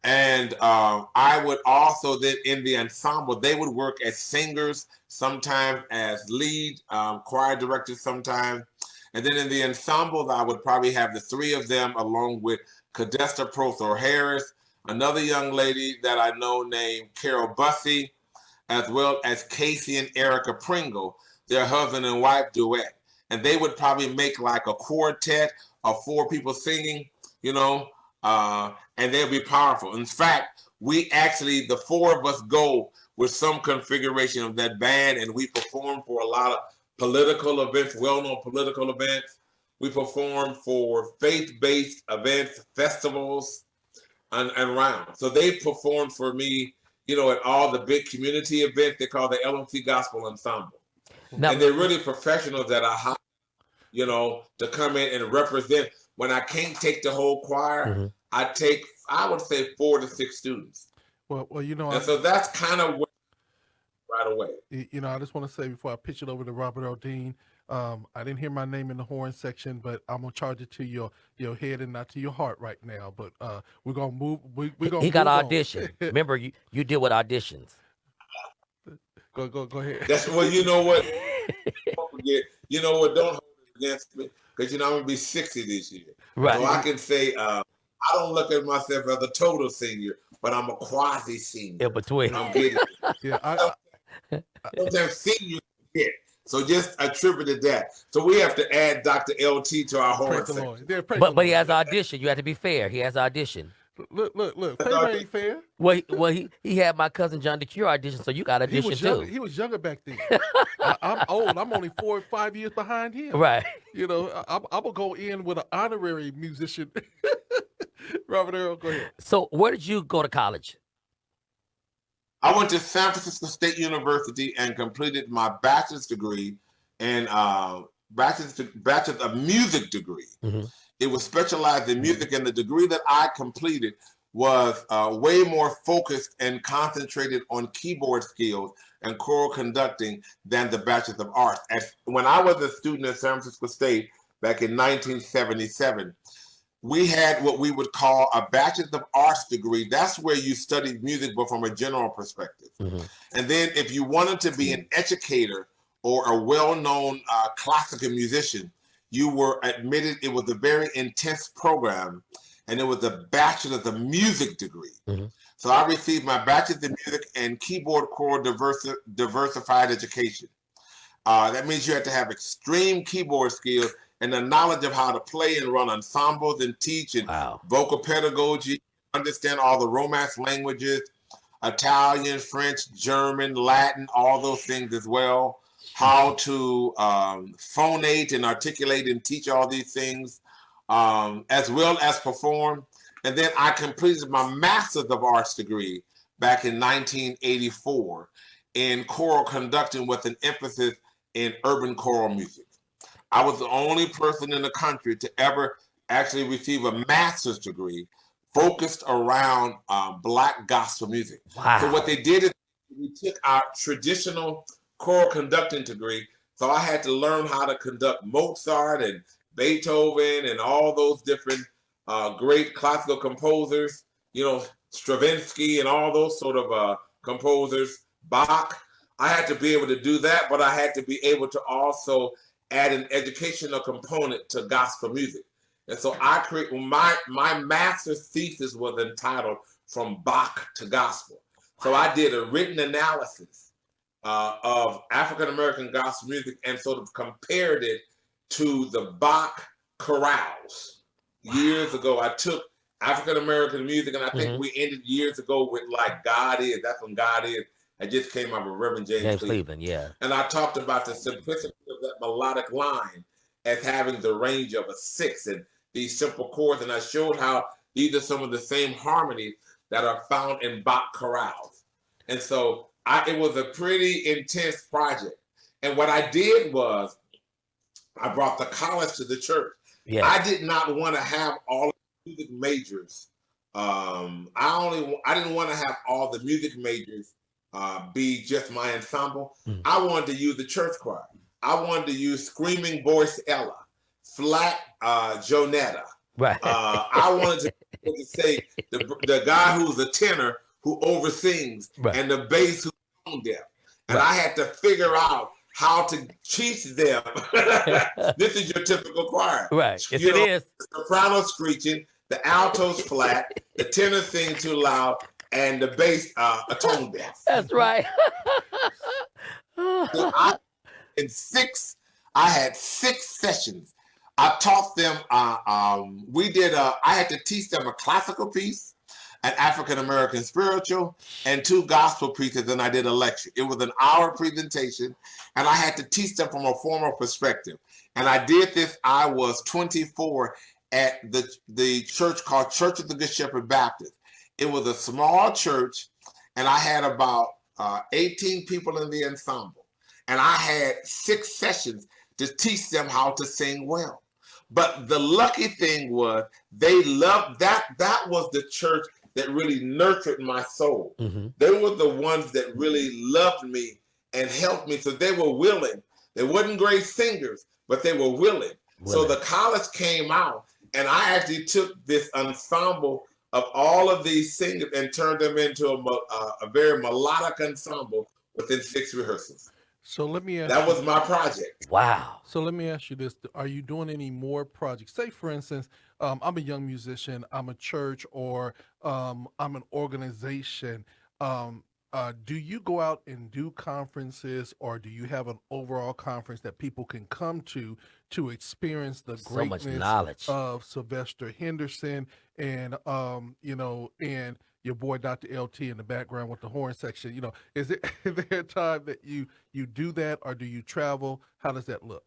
And I would also then in the ensemble, they would work as singers, sometimes as lead choir directors sometimes. And then in the ensemble, I would probably have the three of them along with Cadesta Prothor Harris, another young lady that I know named Carol Bussey, as well as Casey and Erica Pringle, their husband and wife duet. And they would probably make like a quartet of 4 people singing, you know, and they'll be powerful. In fact, we actually, the 4 of us go with some configuration of that band, and we perform for a lot of political events, well-known political events. We perform for faith-based events, festivals, and rounds. So they performed for me, you know, at all the big community events they call the LMC Gospel Ensemble. Now, and they're really professionals that are high, you know, to come in and represent. When I can't take the whole choir, mm-hmm. I would say 4 to 6 students. Well, you know, and so that's kind of right away. You know, I just want to say before I pitch it over to Robert O'Dean, I didn't hear my name in the horn section, but I'm gonna charge it to your head and not to your heart right now. But we're gonna move. We're gonna. He got audition. Remember, you deal with auditions. Go ahead. That's well. You know what? Don't forget. You know what? Don't hold it against me. Because, you know, I'm going to be 60 this year. Right. So I can say, I don't look at myself as a total senior, but I'm a quasi-senior. In between. I'm getting it. Yeah, sometimes seniors get. So just attributed that. So we have to add Dr. LT to our horn section. But he has audition. You have to be fair. He has audition. Look. Favor ain't fair. Well, he had my cousin John DeCure audition, so you got audition too. He was younger back then. I'm old. I'm only 4 or 5 years behind him. Right. You know, I'm gonna go in with an honorary musician. Robert Earl, go ahead. So where did you go to college? I went to San Francisco State University and completed my bachelor's degree in bachelor's of music degree. Mm-hmm. It was specialized in music, and the degree that I completed was way more focused and concentrated on keyboard skills and choral conducting than the Bachelor's of Arts. When I was a student at San Francisco State back in 1977, we had what we would call a Bachelor's of Arts degree. That's where you studied music, but from a general perspective. Mm-hmm. And then if you wanted to be an educator or a well-known classical musician, you were admitted. It was a very intense program, and it was a Bachelor's of Music degree. Mm-hmm. So I received my Bachelor's in Music and Keyboard Choral Diversified Education. That means you have to have extreme keyboard skills and the knowledge of how to play and run ensembles and teach and vocal pedagogy, understand all the Romance languages, Italian, French, German, Latin, all those things as well. How to phonate and articulate and teach all these things, as well as perform. And then I completed my Master's of Arts degree back in 1984 in choral conducting with an emphasis in urban choral music. I was the only person in the country to ever actually receive a master's degree focused around Black gospel music. Wow. So what they did is we took our traditional choral conducting degree, so I had to learn how to conduct Mozart and Beethoven and all those different great classical composers, you know, Stravinsky and all those sort of composers, Bach. I had to be able to do that, but I had to be able to also add an educational component to gospel music. And so I create my master's thesis was entitled From Bach to Gospel. So I did a written analysis of African American gospel music and sort of compared it to the Bach chorales. Years ago, I took African American music, and I think we ended years ago with like God Is. That's when God Is. I just came out with Reverend James Cleveland. Yeah. And I talked about the simplicity of that melodic line as having the range of a 6 and these simple chords. And I showed how these are some of the same harmonies that are found in Bach chorales. And so it was a pretty intense project. And what I did was I brought the college to the church. Yes. I did not want to have all of the music majors. I didn't want to have all the music majors be just my ensemble. I wanted to use the church choir. I wanted to use screaming voice Ella, flat Jonetta. Right. I wanted to say the guy who's a tenor who oversings, and the bass who's tone deaf. And I had to figure out how to teach them. This is your typical choir. Right. Yes, it is. The soprano screeching, the alto's flat, the tenor singing too loud, and the bass a tone deaf. That's right. So I had 6 sessions. I taught them. I had to teach them a classical piece, an African American spiritual, and 2 gospel pieces, and I did a lecture. It was an hour presentation, and I had to teach them from a formal perspective. And I did this. I was 24 at the church called Church of the Good Shepherd Baptist. It was a small church, and I had about 18 people in the ensemble. And I had 6 sessions to teach them how to sing well. But the lucky thing was they loved that. That was the church that really nurtured my soul. They were the ones that really loved me and helped me. So they were willing. They wasn't great singers, but they were willing. So the college came out, and I actually took this ensemble of all of these singers and turned them into a very melodic ensemble within 6 rehearsals. So let me ask that was my project. Wow. So let me ask you this. Are you doing any more projects? Say, for instance, I'm a young musician, I'm a church, or I'm an organization. Do you go out and do conferences, or do you have an overall conference that people can come to experience the greatness of Silvester Henderson and, and your boy Dr. LT in the background with the horn section? Is there a time that you do that, or do you travel? How does that look?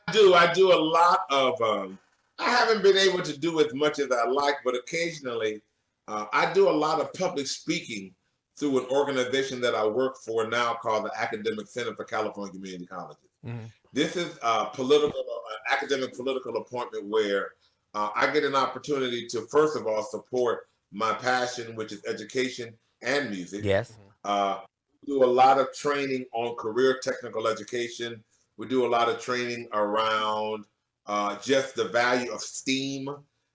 I do a lot of, I haven't been able to do as much as I like, but occasionally I do a lot of public speaking through an organization that I work for now called the Academic Center for California Community Colleges. This is a academic political appointment where I get an opportunity to, first of all, support my passion, which is education and music. Yes. We do a lot of training on career technical education. We do a lot of training around just the value of STEAM,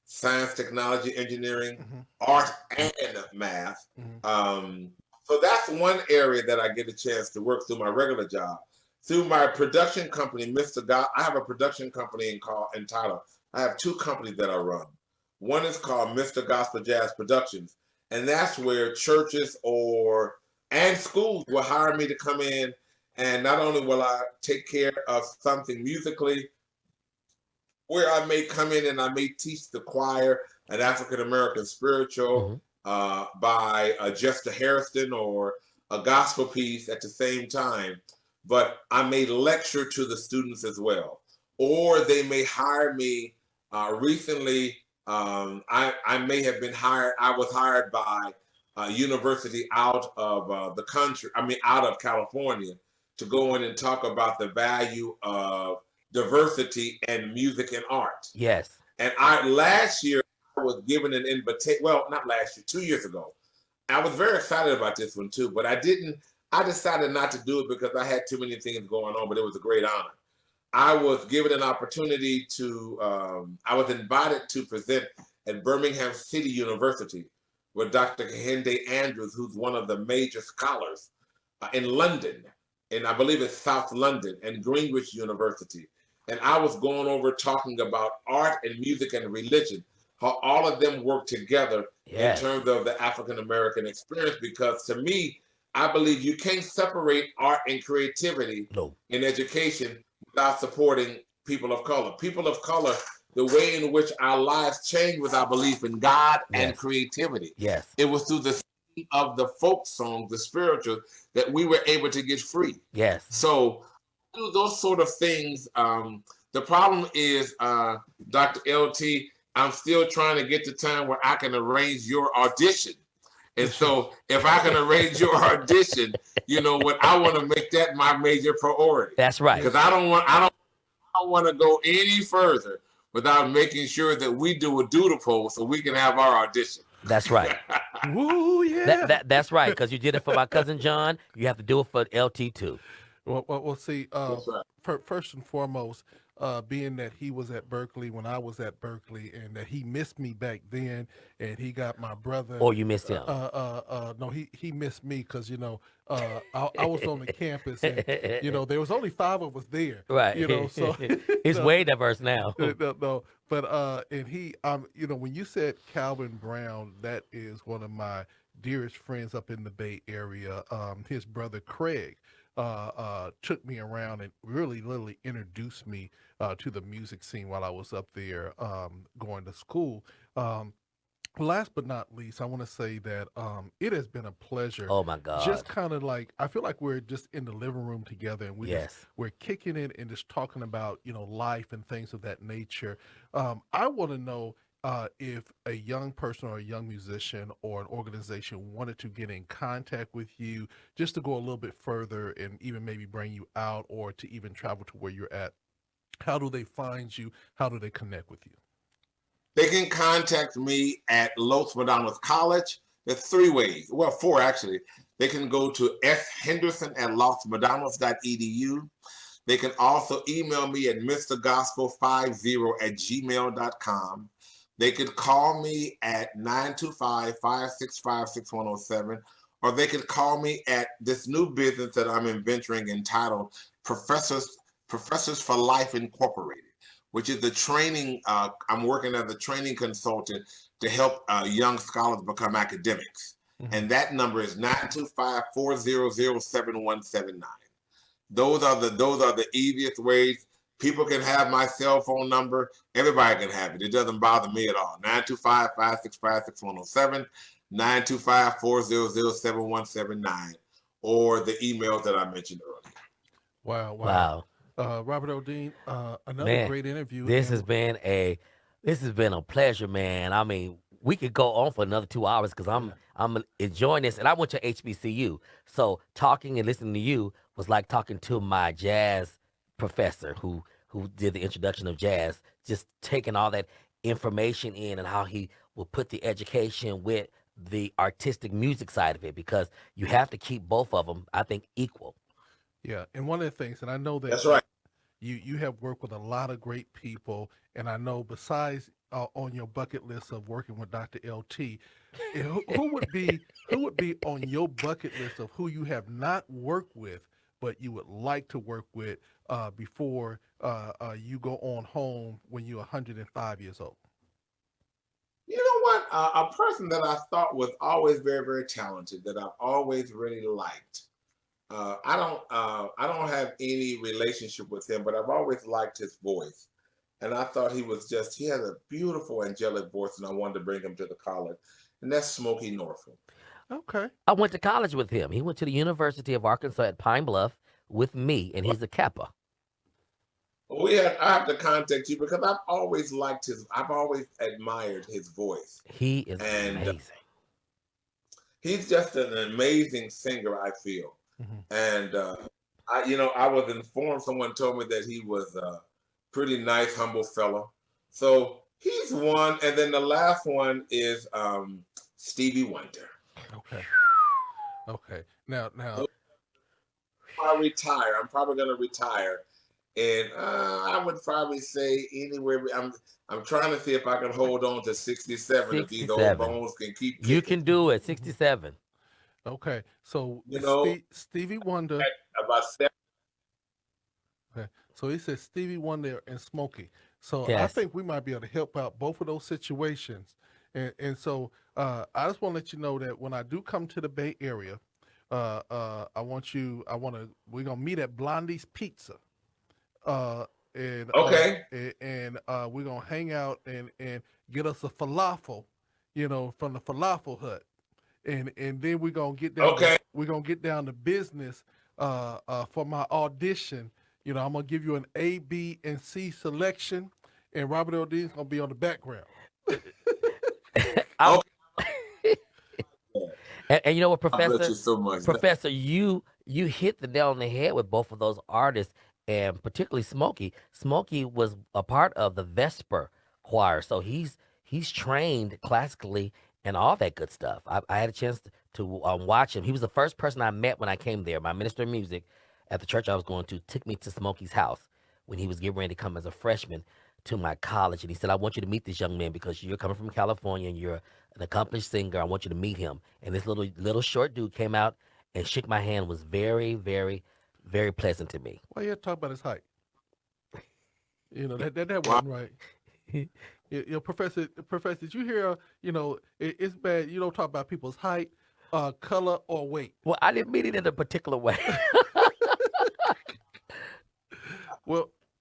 science, technology, engineering, art, and math. So that's one area that I get a chance to work through my regular job. Through my production company, I have a production company entitled, I have 2 companies that I run. One is called Mr. Gospel Jazz Productions, and that's where churches and schools will hire me to come in, and not only will I take care of something musically, where I may come in and I may teach the choir an African American spiritual by Jester Harrison or a gospel piece at the same time, but I may lecture to the students as well. Or they may hire me. Recently, I may have been hired. I was hired by a university out of the country, out of California, to go in and talk about the value of diversity and music and art. Yes. And last year I was given an invitation. Well, not last year, 2 years ago. I was very excited about this one too, but I decided not to do it because I had too many things going on, but it was a great honor. I was given an opportunity I was invited to present at Birmingham City University with Dr. Kehinde Andrews, who's one of the major scholars in London, and I believe it's South London, and Greenwich University. And I was going over talking about art and music and religion, how all of them work together in terms of the African American experience. Because to me, I believe you can't separate art and creativity in education without supporting people of color. People of color, the way in which our lives changed was our belief in God and creativity. It was through the singing of the folk songs, the spiritual, that we were able to get free. So those sort of things. The problem is, Dr. LT, I'm still trying to get the time where I can arrange your audition. And so if I can arrange your audition, you know what, I want to make that my major priority. That's right. Because I don't want to go any further without making sure that we do a doodle poll so we can have our audition. That's right. Woo, yeah. That's right, because you did it for my cousin John. You have to do it for LT too. Well, see, first and foremost, being that he was at Berkeley when I was at Berkeley, and that he missed me back then, and he got my brother. Or you missed him? No, he missed me because, you know, I was on the campus, and, you know, there was only 5 of us there. Right. You know, so it's way diverse now. No, but and he, you know, when you said Calvin Brown, that is one of my dearest friends up in the Bay Area. His brother Craig took me around and really literally introduced me to the music scene while I was up there going to school. Last but not least, I want to say that it has been a pleasure. Oh my God! Just kind of like, I feel like we're just in the living room together, and we're kicking it and just talking about, you know, life and things of that nature. I want to know if a young person or a young musician or an organization wanted to get in contact with you, just to go a little bit further and even maybe bring you out, or to even travel to where you're at. How do they find you? How do they connect with you? They can contact me at Los Medanos College. There's 3 ways. Well, 4 actually. They can go to shenderson@losmedanos.edu. They can also email me at mrgospel50@gmail.com. They could call me at 925-565-6107, or they could call me at this new business that I'm venturing entitled Professors for Life Incorporated, which is the training. I'm working as a training consultant to help young scholars become academics. And that number is 925-400-7179. Those are the easiest ways. People can have my cell phone number. Everybody can have it. It doesn't bother me at all. 925-565-6107, 925-400-7179, or the emails that I mentioned earlier. Wow. Robert O'Dean, another great interview. This has been a pleasure, man. I mean, we could go on for another 2 hours because I'm enjoying this. And I went to HBCU, so talking and listening to you was like talking to my jazz professor who did the introduction of jazz, just taking all that information in and how he will put the education with the artistic music side of it, because you have to keep both of them, I think, equal. Yeah, and one of the things, and I know that that's right. You have worked with a lot of great people, and I know besides on your bucket list of working with Dr. LT, who would be on your bucket list of who you have not worked with but you would like to work with before you go on home when you're 105 years old? You know what? A person that I thought was always very, very talented, that I've always really liked. I don't have any relationship with him, but I've always liked his voice. And I thought he had a beautiful angelic voice, and I wanted to bring him to the college. And that's Smokey Norfolk. Okay. I went to college with him. He went to the University of Arkansas at Pine Bluff with me, and he's a Kappa. I have to contact you because I've always admired his voice. He is amazing. He's just an amazing singer, I feel. Mm-hmm. And I was informed, someone told me that he was a pretty nice, humble fellow. So he's one. And then the last one is Stevie Wonder. Okay. Now I retire. I'm probably going to retire. And I would probably say anywhere. I'm trying to see if I can hold on to 67. If these old bones can keep kicking. You can do it. 67. Okay, so You know, Stevie Wonder. about 7. Okay, so he said Stevie Wonder and Smokey. So I Yes. think we might be able to help out both of those situations. And so I just want to let you know that when I do come to the Bay Area, we're gonna meet at Blondie's Pizza. Uh, Okay. we're gonna hang out and get us a falafel, from the falafel hut, and then Okay. we're gonna get down to business for my audition. I'm gonna give you an A, B, and C selection, and Robert L. Dean's gonna be on the background. I'm, Okay. and you know what, God bless Professor? you so much. Professor, you hit the nail on the head with both of those artists, and particularly Smokey. Smokey was a part of the Vesper choir, so he's trained classically and all that good stuff. I had a chance to watch him. He was the first person I met when I came there. My minister of music at the church I was going to took me to Smokey's house when he was getting ready to come as a freshman to my college, and he said, "I want you to meet this young man because you're coming from California and you're an accomplished singer. I want you to meet him." And this little short dude came out and shook my hand. Was very, very, very pleasant to me. Why you have to talk about his height? That Wow. wasn't right. Professor, did you hear? It's bad. You don't talk about people's height, color, or weight. Well, I didn't mean it in a particular way.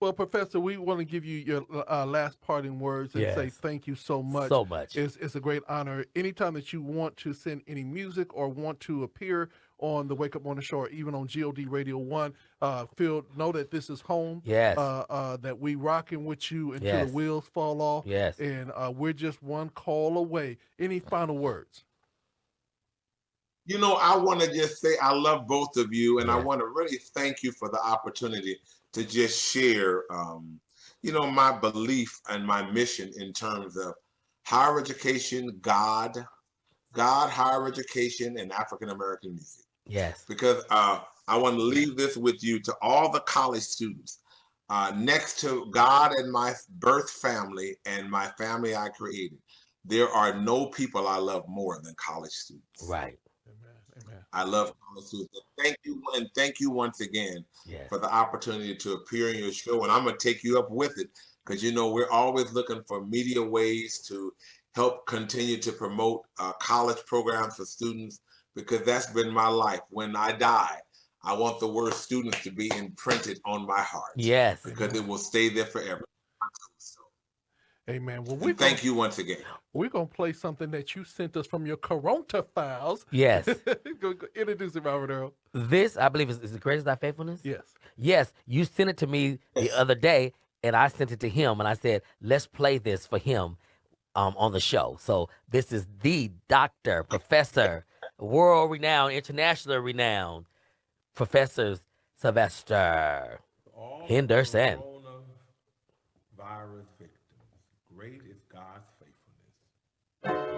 Well, Professor, we want to give you your last parting words and say Yes, thank you so much. so much. It's a great honor. Anytime that you want to send any music or want to appear on the Wake Up Morning Show or even on GOD Radio 1, know that this is home. Yes, That we rocking with you until yes, the wheels fall off. yes. And we're just one call away. Any final words? I want to just say I love both of you, and I Yes. want to really thank you for the opportunity to just share, my belief and my mission in terms of higher education, higher education, and African American music. Yes. Because I want to leave this with you to all the college students. Next to God and my birth family and my family I created, there are no people I love more than college students. Right. Amen. I love college students. Thank you once again Yes. for the opportunity to appear in your show. And I'm going to take you up with it because, we're always looking for media ways to help continue to promote college programs for students, because that's been my life. When I die, I want the word students to be imprinted on my heart. Yes. Because it will stay there forever. Amen. Well, Thank you once again. We're going to play something that you sent us from your Corona files. Yes. go introduce it, Robert Earl. This, I believe, is the greatest thy faithfulness. Yes. Yes. You sent it to me the other day, and I sent it to him, and I said, let's play this for him on the show. So this is the Dr. Professor, world-renowned, international renowned, Professor Silvester Henderson. Coronavirus victims, great is God's faithfulness.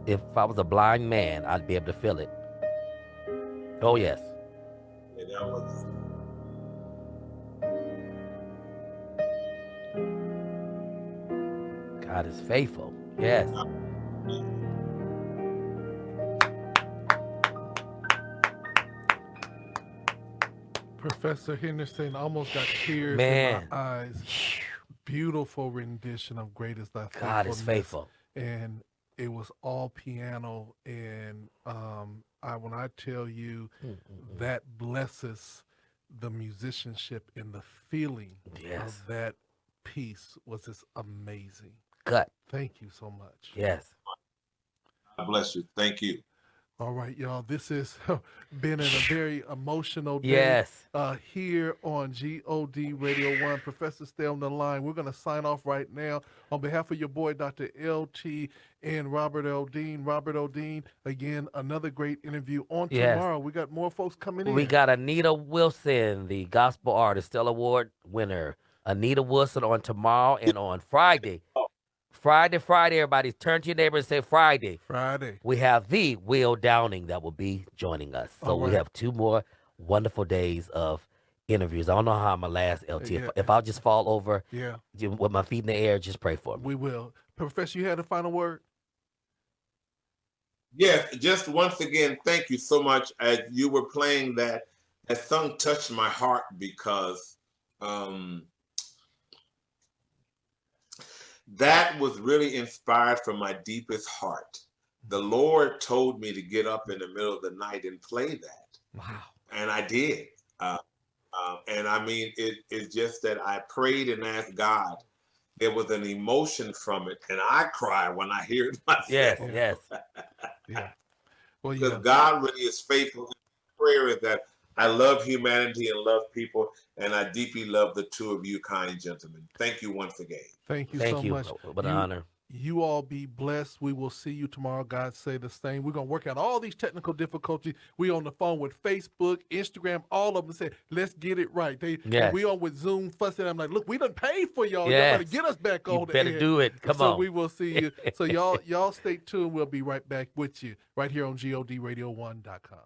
if I was a blind man, I'd be able to feel it. Oh yes. Yeah, that was. God is faithful. Yes. Professor Henderson, almost got tears Man. in my eyes. Beautiful rendition of Great Is Thy Faithfulness. God is faithful. And it was all piano. And when I tell you that blesses the musicianship and the feeling of that piece was just amazing. Gut. Thank you so much. Yes. God bless you. Thank you. All right, y'all. This has been a very emotional day Yes. here on GOD Radio 1. Professor, stay on the line. We're going to sign off right now on behalf of your boy, Dr. LT and Robert O'Dean. Robert O'Dean, again, another great interview on tomorrow. We got more folks coming in. We got Anita Wilson, the Gospel Artist Stella Award winner. Anita Wilson on tomorrow and on Friday. Friday, everybody. Turn to your neighbor and say Friday. Friday. We have the Will Downing that will be joining us. So we have 2 more wonderful days of interviews. I don't know how I'm going to last, LT. If I'll just fall over with my feet in the air, just pray for me. We will. Professor, you had a final word? Yes, just once again, thank you so much. As you were playing that song touched my heart because that was really inspired from my deepest heart. The Lord told me to get up in the middle of the night and play that. Wow. And I did. And I mean, it's just that I prayed and asked God. There was an emotion from it. And I cry when I hear it myself. Yes. Yeah. Well, because God really is faithful. Prayer is that I love humanity and love people, and I deeply love the 2 of you kind gentlemen. Thank you once again. Thank you so much. What an honor. You all be blessed. We will see you tomorrow. God say the same. We're going to work out all these technical difficulties. We on the phone with Facebook, Instagram, all of them say, let's get it right. We on with Zoom fussing. I'm like, look, we done paid for y'all. Y'all better get us back on the air. You better do it. Come on. So we will see you. So y'all stay tuned. We'll be right back with you right here on GODRadio1.com.